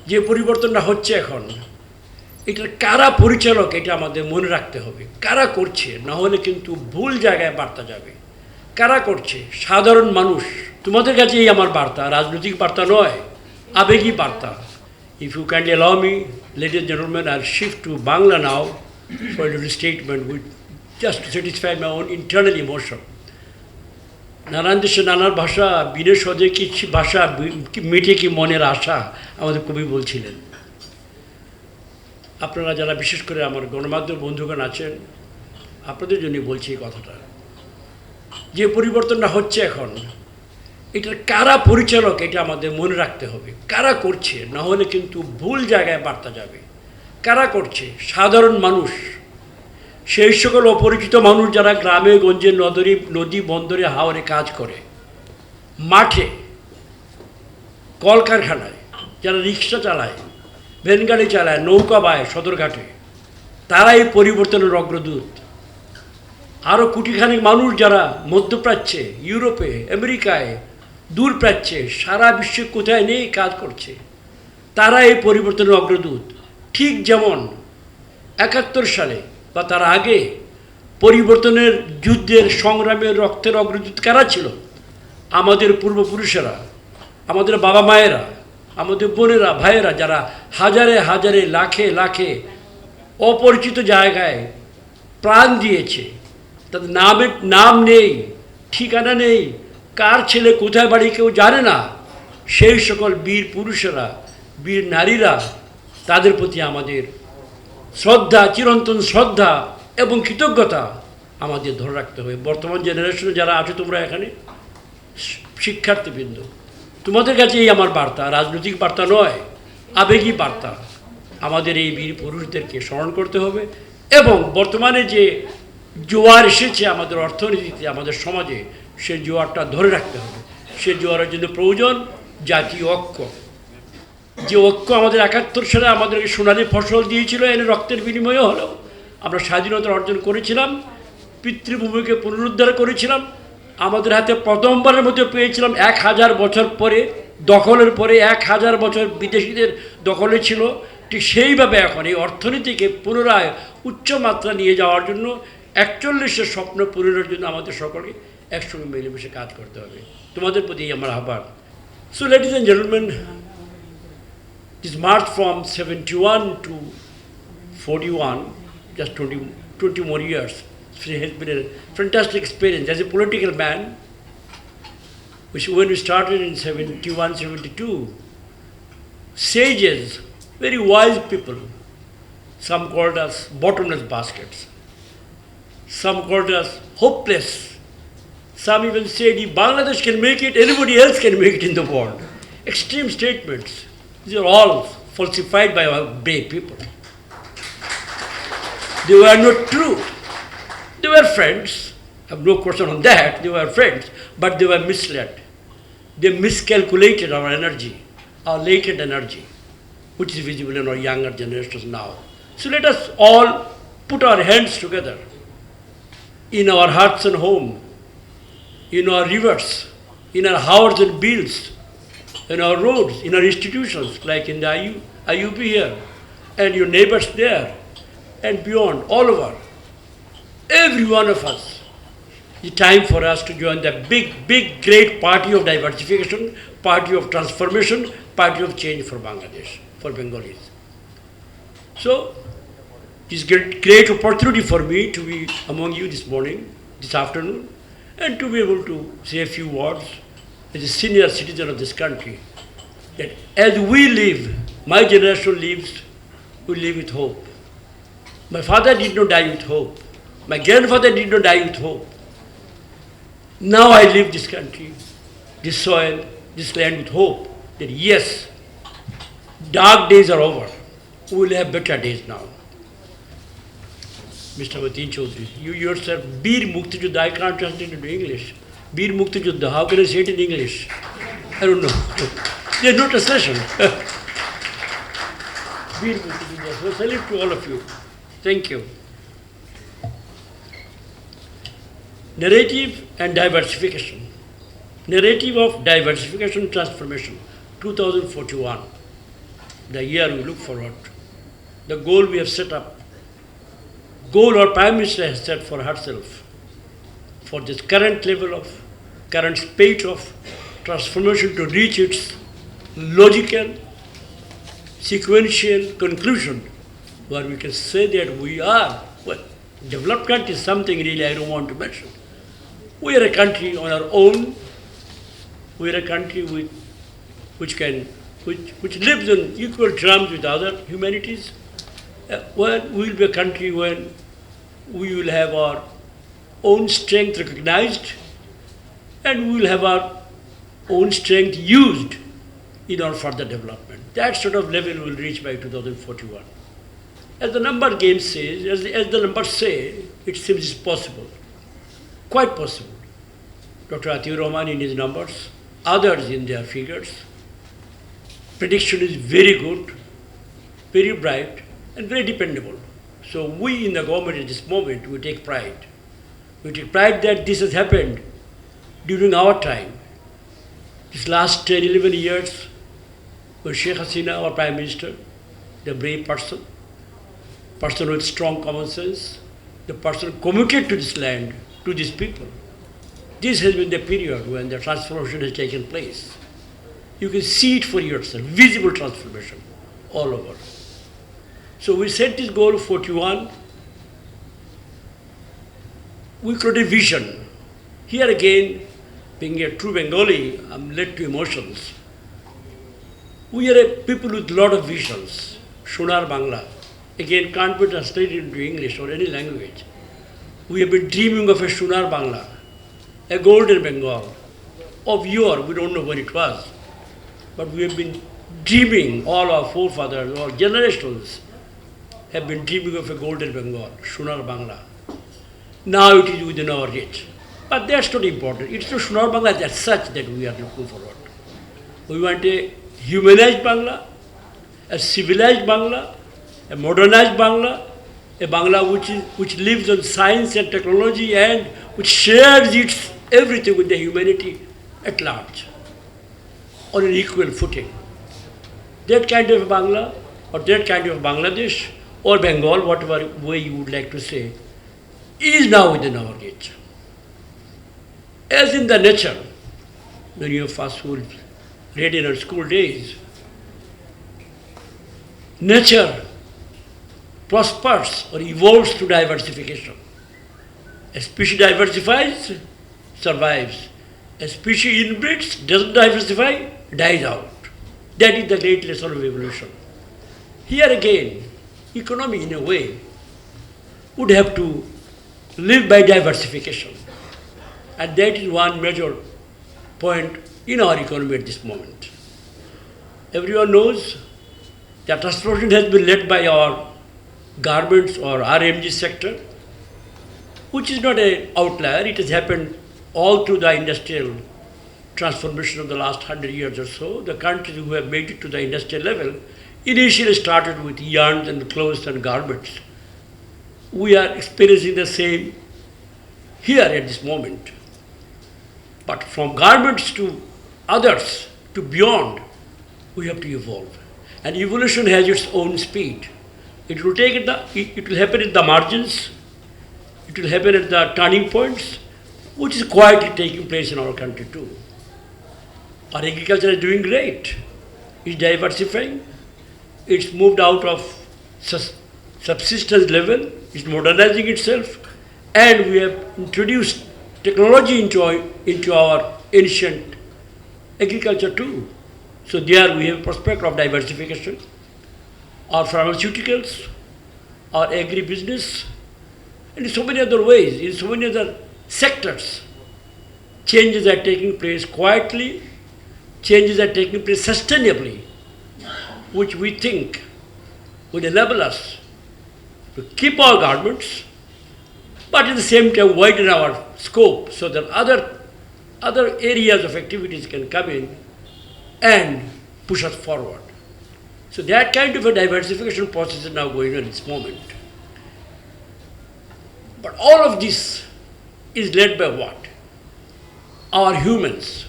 যে পরিবর্তনটা হচ্ছে এখন, এটার কারা পরিচালক এটা আমাদের মনে রাখতে হবে। কারা করছে, না হলে কিন্তু ভুল জায়গায় বার্তা যাবে। কারা করছে? সাধারণ মানুষ। তোমাদের কাছেই আমার বার্তা, রাজনৈতিক বার্তা নয়, আবেগী বার্তা। If you kindly allow me, ladies and gentlemen, I'll shift to Bangla now for a little statement which just to satisfy my own internal emotion. নানান দেশে নানান ভাষা, বিনে সদে কি ভাষা মিটে কি মনের আশা, আমাদের কবি বলছিলেন। আপনারা যারা বিশেষ করে আমার গণমাধ্যম বন্ধুগণ আছেন, আপনাদের জন্য বলছি এই কথাটা। যে পরিবর্তনটা হচ্ছে এখন, এটার কারা পরিচালক এটা আমাদের মনে রাখতে হবে। কারা করছে, না হলে কিন্তু ভুল জায়গায় বার্তা যাবে। কারা করছে? সাধারণ মানুষ। সেই সকল অপরিচিত মানুষ যারা গ্রামে গঞ্জে নদী বন্দরে হাওরে কাজ করে, মাঠে কলকারখানায়, যারা রিক্সা চালায়, ভ্যানগাড়ি চালায়, নৌকা বায় সদরঘাটে, তারা এই পরিবর্তনের অগ্রদূত। আরও কোটিখানিক মানুষ যারা মধ্যপ্রাচ্যে, ইউরোপে, আমেরিকায়, দূর প্রাচ্যে, সারা বিশ্বে কোথায় নেই কাজ করছে, তারা এই পরিবর্তনের অগ্রদূত। ঠিক যেমন ৭১ সালে বা তার আগে পরিবর্তনের যুদ্ধের সংগ্রামের রক্তের অগ্রদূত কারা ছিল? আমাদের পূর্বপুরুষেরা, আমাদের বাবা মায়েরা, আমাদের বোনেরা, ভাইয়েরা, যারা হাজারে হাজারে লাখে লাখে অপরিচিত জায়গায় প্রাণ দিয়েছে। তাদের নাম নেই, ঠিকানা নেই, কার ছেলে কোথায় বাড়ি কেউ জানে না। সেই সকল বীর পুরুষেরা, বীর নারীরা, তাদের প্রতি আমাদের শ্রদ্ধা, চিরন্তন শ্রদ্ধা এবং কৃতজ্ঞতা আমাদের ধরে রাখতে হবে। বর্তমান জেনারেশনে যারা আছো তোমরা এখানে, শিক্ষার্থীবৃন্দ, তোমাদের কাছেই আমার বার্তা, রাজনৈতিক বার্তা নয়, আবেগী বার্তা। আমাদের এই বীর পুরুষদেরকে স্মরণ করতে হবে এবং বর্তমানে যে জোয়ার এসেছে আমাদের অর্থনীতিতে, আমাদের সমাজে, সে জোয়ারটা ধরে রাখতে হবে। সে জোয়ারের জন্য প্রয়োজন জাতীয় ঐক্য। যে ঐক্য আমাদের ৭১ সালে আমাদেরকে সোনালি ফসল দিয়েছিল, এনে রক্তের বিনিময়ে হলেও আমরা স্বাধীনতা অর্জন করেছিলাম, পিতৃভূমিকে পুনরুদ্ধার করেছিলাম। আমাদের হাতে প্রথমবারের মধ্যে পেয়েছিলাম ১০০০ বছর পরে, দখলের পরে ১০০০ বছর বিদেশিদের দখলে ছিল। ঠিক সেইভাবে এখন এই অর্থনীতিকে পুনরায় উচ্চমাত্রা নিয়ে যাওয়ার জন্য, ৪১-এর স্বপ্ন পূরণের জন্য আমাদের সকলকে একসঙ্গে মিলেমিশে কাজ করতে হবে। তোমাদের প্রতি আমার আহ্বান। So ladies and gentleman, this march from 71 to 41, just 20 more years, it has been a fantastic experience as a political man. When we started in 71, 72, sages, very wise people, some called us bottomless baskets, some called us hopeless, some even said if Bangladesh can make it, anybody else can make it in the world. Extreme statements. These are all falsified by our brave people. They were not true. They were friends, I have no question on that, they were friends, but they were misled. They miscalculated our energy, our latent energy, which is visible in our younger generations now. So let us all put our hands together in our hearts and home, in our rivers, in our houses and bills, in our roads, in our institutions, like in the IUP here, and your neighbors there, and beyond, all over. Every one of us, it's time for us to join the big, great party of diversification, party of transformation, party of change for Bangladesh, for Bengalis. So, it's a great opportunity for me to be among you this morning, this afternoon, and to be able to say a few words as a senior citizen of this country, that as we live, my generation lives, we live with hope. My father did not die with hope. My grandfather did not die with hope. Now I live this country, this soil, this land with hope that yes, dark days are over. We will have better days now. Mr. Mateen Chaudhary, you yourself, Bir Muktijuddha, I can't translate it into English. Bir Muktijuddha, how can I say it in English? I don't know. There's no translation. Bir Muktijuddha, so salute to all of you. Thank you. Narrative and diversification. Narrative of diversification transformation, 2041. the year we look forward, the goal we have set up, goal our Prime Minister has set for herself, for this current level of, current state of transformation to reach its logical, sequential conclusion, where we can say that we are, well, developed country is something really I don't want to mention. We are a country on our own. We are a country which lives on equal terms with other humanities. Well, we will be a country when we will have our own strength recognized and we will have our own strength used in our further development. That sort of level will reach by 2041. As the number game says, as the numbers say, it seems possible, quite possible. Dr. Atiur Rahman in his numbers, others in their figures. Prediction is very good, very bright, and very dependable. So we in the government at this moment, we take pride. We take pride that this has happened during our time. This last 10, 11 years, when Sheikh Hasina, our Prime Minister, the brave person with strong common sense, the person committed to this land, to these people. This has been the period when the transformation has taken place. You can see it for yourself, visible transformation all over. So we set this goal of 41. We created a vision. Here again, being a true Bengali, I'm led to emotions. We are a people with a lot of visions. Sonar Bangla. Again, can't be translated into English or any language. We have been dreaming of a Sonar Bangla, a golden Bengal. Of yore, we don't know when it was. But we have been dreaming, all our forefathers, all generations have been dreaming of a golden Bengal, Sonar Bangla. Now it is within our reach. But that's not important. It's not Sonar Bangla as such that we are looking forward. We want a humanized Bangla, a civilized Bangla, a modernized Bangla, a Bangla which lives on science and technology and which shares its everything with the humanity at large, on an equal footing. That kind of Bangla, or that kind of Bangladesh, or Bengal, whatever way you would like to say, is now within our reach. As in the nature, many of us who read in our school days, nature prospers or evolves through diversification. A species diversifies, survives. A species inbreeds, doesn't diversify, dies out. That is the great lesson of evolution. Here again, economy in a way would have to live by diversification. And that is one major point in our economy at this moment. Everyone knows that transformation has been led by our garments or RMG sector, which is not an outlier. It has happened all through the industrial transformation of the last 100 years or so. The countries who have made it to the industrial level initially started with yarns and clothes and garments. We are experiencing the same here at this moment. But from garments to others, to beyond, we have to evolve. And evolution has its own speed. It will happen at the margins, it will happen at the turning points, which is quietly taking place in our country too. Our agriculture is doing great. It's diversifying. It's moved out of subsistence level. It's modernizing itself. And we have introduced technology into our ancient agriculture too. So there we have a prospect of diversification. Our pharmaceuticals, our agribusiness, and in so many other ways, in so many other sectors, changes are taking place quietly, changes are taking place sustainably, which we think will enable us to keep our garments, but at the same time widen our scope so that other areas of activities can come in and push us forward. So that kind of a diversification process is now going on at this moment. But all of this is led by what? Our humans,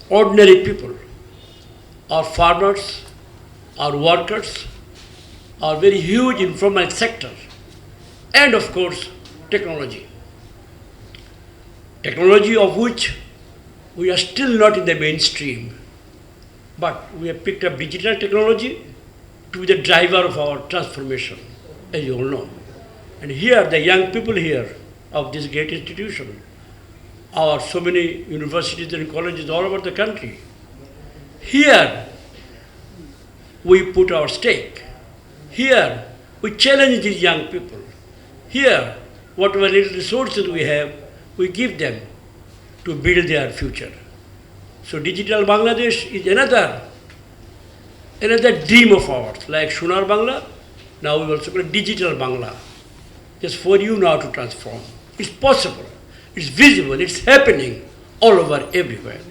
ordinary people, our farmers, our workers, our very huge informal sector, and of course, technology. Technology of which we are still not in the mainstream, but we have picked up digital technology to be the driver of our transformation, as you all know. And here, the young people here of this great institution, our so many universities and colleges all over the country, here we put our stake. Here we challenge these young people. Here, whatever little resources we have, we give them to build their future. So Digital Bangladesh is another dream of ours, like Shunar Bangla. Now we also call it Digital Bangla. Just for you now to transform. It's possible, it's visible, it's happening all over everywhere.